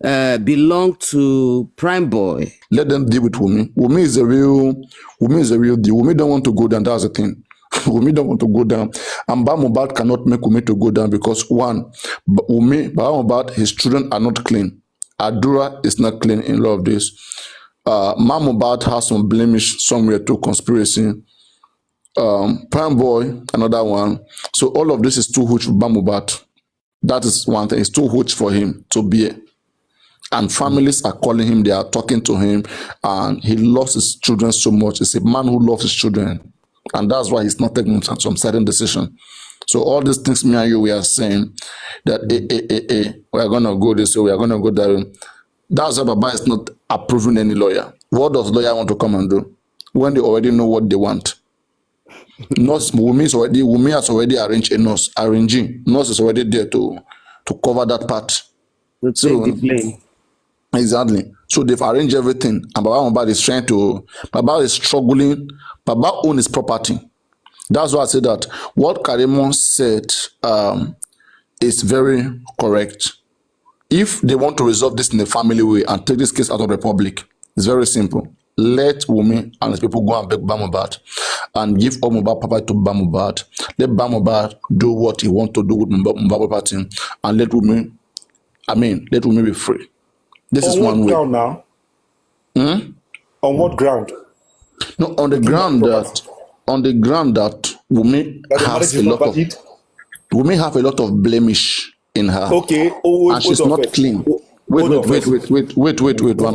belong to Prime Boy.
Let them deal with Wunmi. Wunmi is a real deal. Wunmi don't want to go down. That's the thing. Wunmi don't want to go down. And Mohbad cannot make Wunmi to go down because one, Mohbad, his children are not clean. Adura is not clean in all of this. Mohbad has some blemish somewhere to conspiracy. Prime Boy, another one. So all of this is too huge for Mohbad. That is one thing. It's too huge for him to bear. And families are calling him, they are talking to him, and he loves his children so much. He's a man who loves his children. And that's why he's not taking some certain decision. So all these things me and you, we are saying that we are going to go this way, we are going to go that way. That's why Baba is not approving any lawyer. What does lawyer want to come and do when they already know what they want? Nurse, Wunmi has already arranged a nurse. Nurse is already there to cover that part.
To take the blame.
Exactly. So they've arranged everything, and Baba is trying to. Baba is struggling. Baba owns his property. That's why I say that what Karimo said is very correct. If they want to resolve this in a family way and take this case out of the public, it's very simple. Let Wunmi and his people go and beg Mohbad and give all Mohbad property to Mohbad. Let Mohbad do what he wants to do with Mohbad property, and let Wunmi be free. This is one way.
On what ground now? On what ground?
No, on the ground that Wunmi has a lot of Wunmi have a lot of blemish in her.
Okay.
And she's not clean. Wait.
But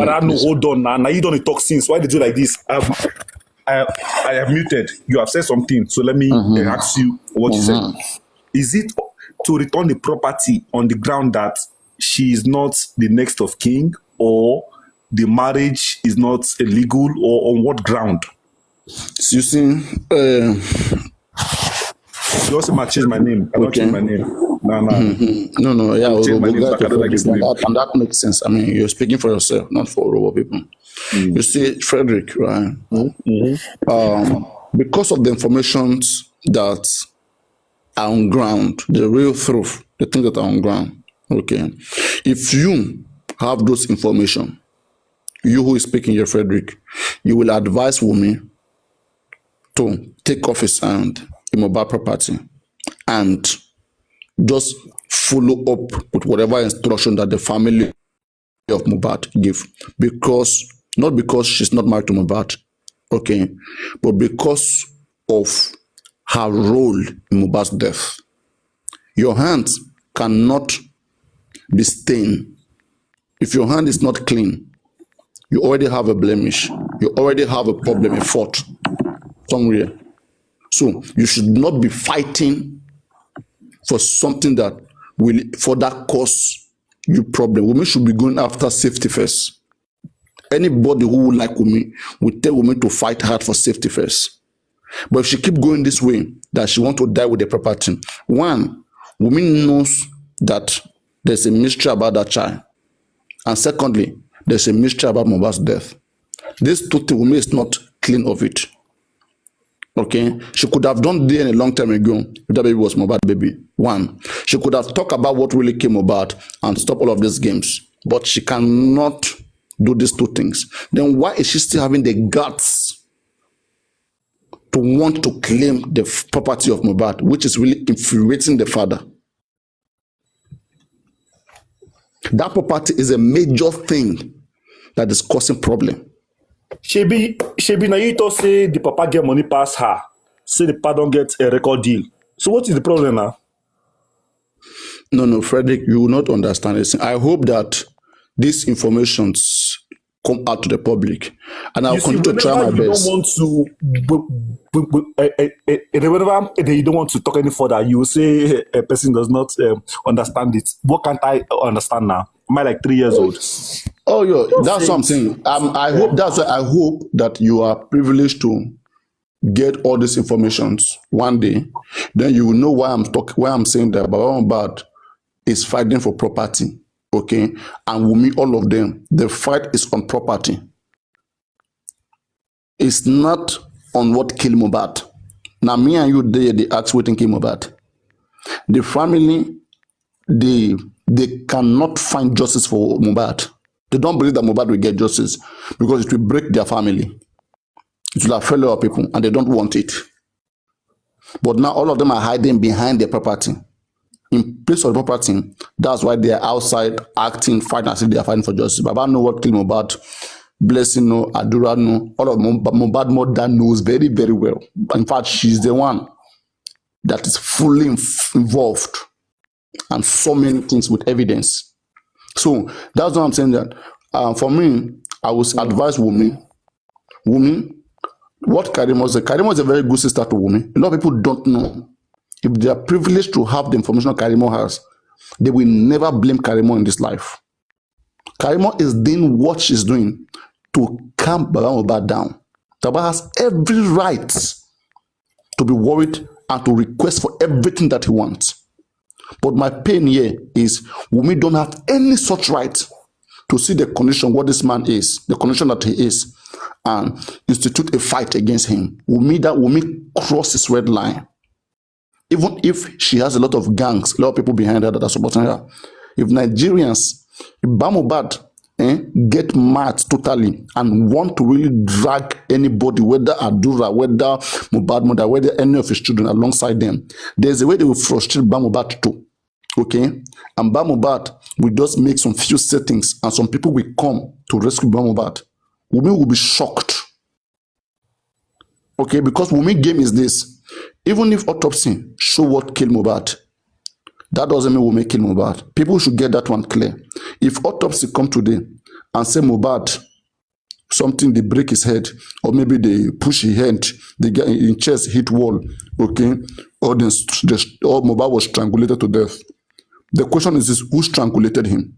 I know. Hold on now. Now you don't talk since. Why did you do like this? I have muted. You have said something. So let me ask you what you said. Is it to return the property on the ground that she is not the next of kin, or the marriage is not illegal, or on what ground?
You see,
you also might change my name. I don't change my name.
No. Yeah, and that makes sense. I mean, you're speaking for yourself, not for Robo people. You see, Frederick, right? Because of the informations that are on ground, the real truth, the things that are on ground. Okay, if you have those information, you who is speaking here, Frederick, you will advise Wunmi to take off his hand in Mohbad property and just follow up with whatever instruction that the family of Mohbad give. Not because she's not married to Mohbad, okay, but because of her role in Mohbad's death. Your hands cannot be stained. If your hand is not clean, you already have a blemish. You already have a problem, a fault somewhere. So you should not be fighting for something that will further cause you problem. Women should be going after safety first. Anybody who would like Wunmi will tell Wunmi to fight hard for safety first. But if she keep going this way, that she want to die with the property, one, Wunmi knows that there's a mystery about that child. And secondly, there's a mystery about Mohbad's death. This two things, Wunmi is not clean of it. Okay? She could have done DNA a long time ago if that baby was Mohbad baby. One, she could have talked about what really came about and stop all of these games. But she cannot do these two things. Then why is she still having the guts to want to claim the property of Mohbad, which is really infuriating the father? That property is a major thing that is causing problem.
Shebi, now you to say the papa get money past her. say the pardon gets a record deal. So what is the problem now?
No, Frederick, you will not understand this. I hope that these informations come out to the public, and I'll continue to try my best.
Whenever you don't want to talk any further, you will say a person does not understand it. What can't I understand now? Am I like 3 years old?
Oh, yeah, that's what I'm saying. I hope that's why I hope that you are privileged to get all these informations one day. Then you will know why I'm saying that Baba Mohbad is fighting for property. Okay, and Wunmi, all of them, the fight is on property. It's not on what killed Mohbad. Now, me and you, they ask what kill Mohbad. The family, they cannot find justice for Mohbad. They don't believe that Mohbad will get justice because it will break their family. It will affect a lot of people, and they don't want it. But now all of them are hiding behind their property. In place of the property, that's why they are outside acting, fighting as if they are fighting for justice. Baba know what killed Mohbad. Blessing know, Adura know, all of Mohbad mother knows very, very well. In fact, she's the one that is fully involved and so many things with evidence. So that's what I'm saying. That for me, I would advise Wunmi, what Karimo is. Karimo is a very good sister to Wunmi. A lot of people don't know. If they are privileged to have the information Karimo has, they will never blame Karimo in this life. Karimo is doing what she's doing to calm Baba Mohbad down. Baba has every right to be worried and to request for everything that he wants. But my pain here is Wunmi don't have any such right to see the condition what this man is, the condition that he is, and institute a fight against him. Wunmi crosses red line. Even if she has a lot of gangs, a lot of people behind her that are supporting her. If Nigerians, if Mohbad get mad totally and want to really drag anybody, whether Adura, whether Mohbad mother, whether any of his children alongside them, there's a way they will frustrate Mohbad too. Okay? And Mohbad will just make some few settings and some people will come to rescue Mohbad. Wunmi will be shocked. Okay? Because Wunmi game is this. Even if autopsy show what killed Mohbad, that doesn't mean Wunmi kill Mohbad. People should get that one clear. If autopsy come today and say Mohbad, something they break his head, or maybe they push his head, they get in chest, hit wall, okay, or Mohbad was strangulated to death. The question is this: who strangulated him?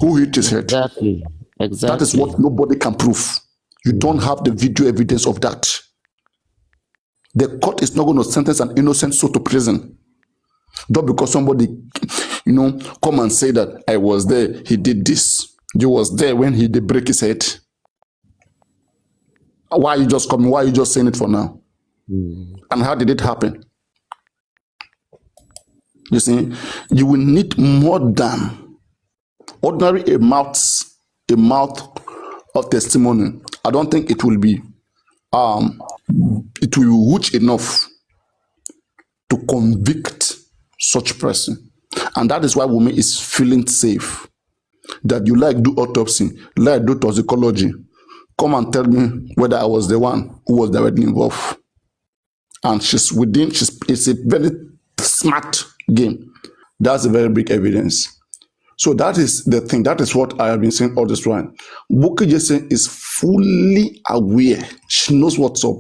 Who hit his head?
Exactly.
That is what nobody can prove. You don't have the video evidence of that. The court is not going to sentence an innocent soul to prison. Not because somebody, come and say that I was there, he did this. You was there when he did break his head. Why are you just coming? Why are you just saying it for now? And how did it happen? You see, you will need more than ordinary a mouth of testimony. I don't think it will be it will be huge enough to convict such person. And that is why Wunmi is feeling safe. That you do autopsy, do toxicology. Come and tell me whether I was the one who was directly involved. And it's a very smart game. That's a very big evidence. So that is the thing. That is what I have been saying all this while. Bukky Jesse is fully aware. She knows what's up.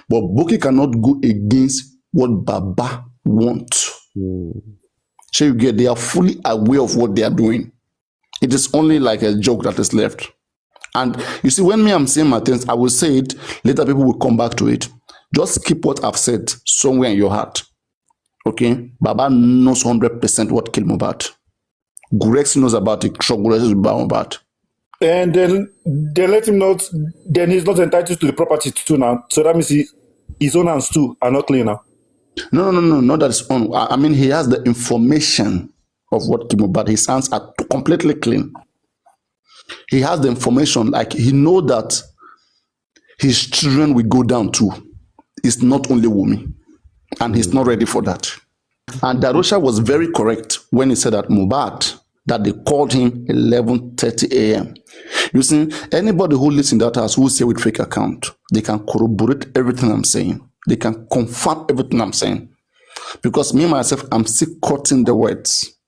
But Bukky cannot go against what Baba wants. So you get, they are fully aware of what they are doing. It is only like a joke that is left. And you see, when I'm saying my things, I will say it, later people will come back to it. Just keep what I've said somewhere in your heart. Okay? Baba knows 100% what killed Mohbad. Gurex knows about it. Gurex is about.
And then they let him know, then he's not entitled to the property too now. So that means his own hands too are not clean now.
No, not that his own. I mean, he has the information of what killed Mohbad. His hands are completely clean. He has the information, like he know that his children will go down too. It's not only Wunmi. And he's not ready for that. And Darusha was very correct when he said that Mohbad, that they called him 11:30 a.m. You see, anybody who lives in that house who say with fake account, they can corroborate everything I'm saying. they can confirm everything I'm saying. Because me, myself, I'm still cutting the words.